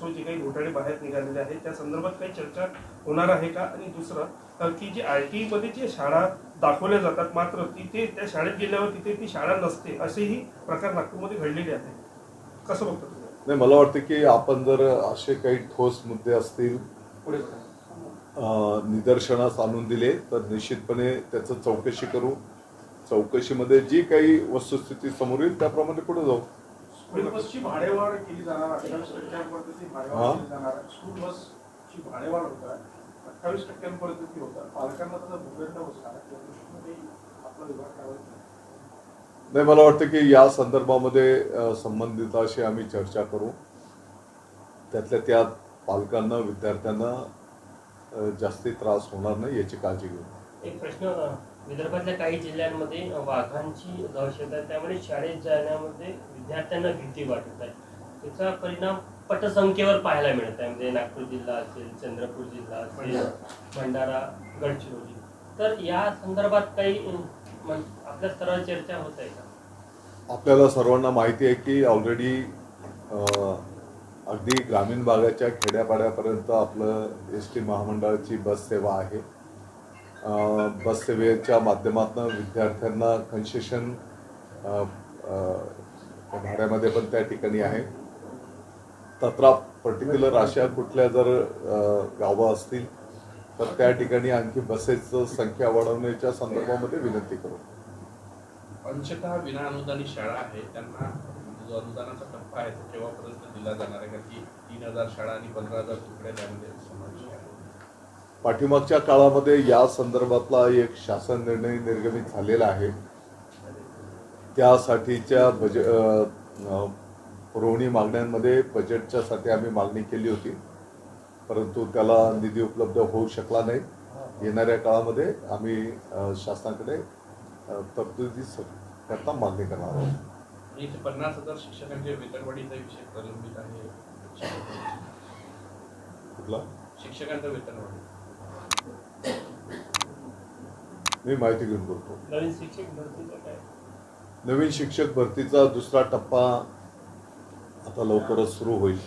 नावातून जे काही घोटाळे बाहेर निघालेले आहेत त्या संदर्भात काही चर्चा होणार आहे का? आणि दुसरं की जे RTI मध्ये जे शाळा दाखवल्या जातात मात्र तिथे त्या शाळेत गेल्यावर तिथे ती शाळा नसते असेही प्रकार नागपूरमध्ये घडलेले आहेत, कसं बघता तुम्ही? नाही, मला वाटतं की आपण जर असे काही ठोस मुद्दे असतील निदर्शनास आणून दिले तर निश्चितपणे त्याचं चौकशी करू. चौकशीमध्ये जी काही वस्तुस्थिती समोर येईल त्याप्रमाणे पुढे जाऊ. स्कूल बसची भाडेवाढ केली जाणार 28% भाडेवाढ केली जाणार. स्कूल बसची भाडेवाढ होत आहे 28% होता. पालकांना त्याचा भूखंड बसणार आपला विभाग काय? नाही, मला वाटतं की या संदर्भामध्ये संबंधिताशी आम्ही चर्चा करू. त्यातल्या त्यात पालकांना विद्यार्थ्यांना जास्ती त्रास होणार नाही याची काळजी घेऊ. एक प्रश्न, विदर्भातल्या काही जिल्ह्यांमध्ये वाघांची दहशत आहे, त्यामुळे शाळेत जाण्यामध्ये विद्यार्थ्यांना भीती वाटत आहे. त्याचा परिणाम पटसंख्येवर पाहायला मिळत आहे. म्हणजे नागपूर जिल्हा असेल, चंद्रपूर जिल्हा असेल, भंडारा, गडचिरोली. तर या संदर्भात काही आपल्या स्तरावर चर्चा होत आहे का? आपल्याला सर्वांना माहिती आहे की ऑलरेडी अगदी ग्रामीण भागाच्या खेड्यापाड्यापर्यंत आपलं SD महामंडळाची बस सेवा आहे. बस सेवेच्या माध्यमातून विद्यार्थ्यांना कन्सेशन भाड्यामध्ये पण त्या ठिकाणी आहे. तत्रा पर्टिक्युलर अशा कुठल्या जर गावं असतील तर त्या ठिकाणी आणखी बसेसचं संख्या वाढवण्याच्या संदर्भामध्ये विनंती करू. अंशतः विना अनुदानित शाळा आहे त्यांना जो अनुदानाचा टप्पा आहे तो केव्हापर्यंत दिला जाणार आहे? कारण की 3000 शाळा आणि 15000 तुकड्या त्यामध्ये समावेश आहे. पाठीमागच्या काळामध्ये या संदर्भातला एक शासन निर्णय निर्गमित झालेला आहे. त्यासाठीच्या पुरवणी मागण्यांमध्ये बजेटच्या साठी आम्ही मागणी केली होती, परंतु त्याला निधी उपलब्ध होऊ शकला नाही. येणाऱ्या काळामध्ये आम्ही शासनाकडे तरतुदी करता मागणी करणार आहोत. इथे 50,000 शिक्षकांच्या वेतनवाढीचा विषय प्रलंबित आहे. कुठला? शिक्षकांचा वेतनवाढी मी माहिती घेऊन बोलतो. नवीन शिक्षक भरतीचं काय? नवीन शिक्षक भरतीचा दुसरा टप्पा आता लवकरच सुरू होईल.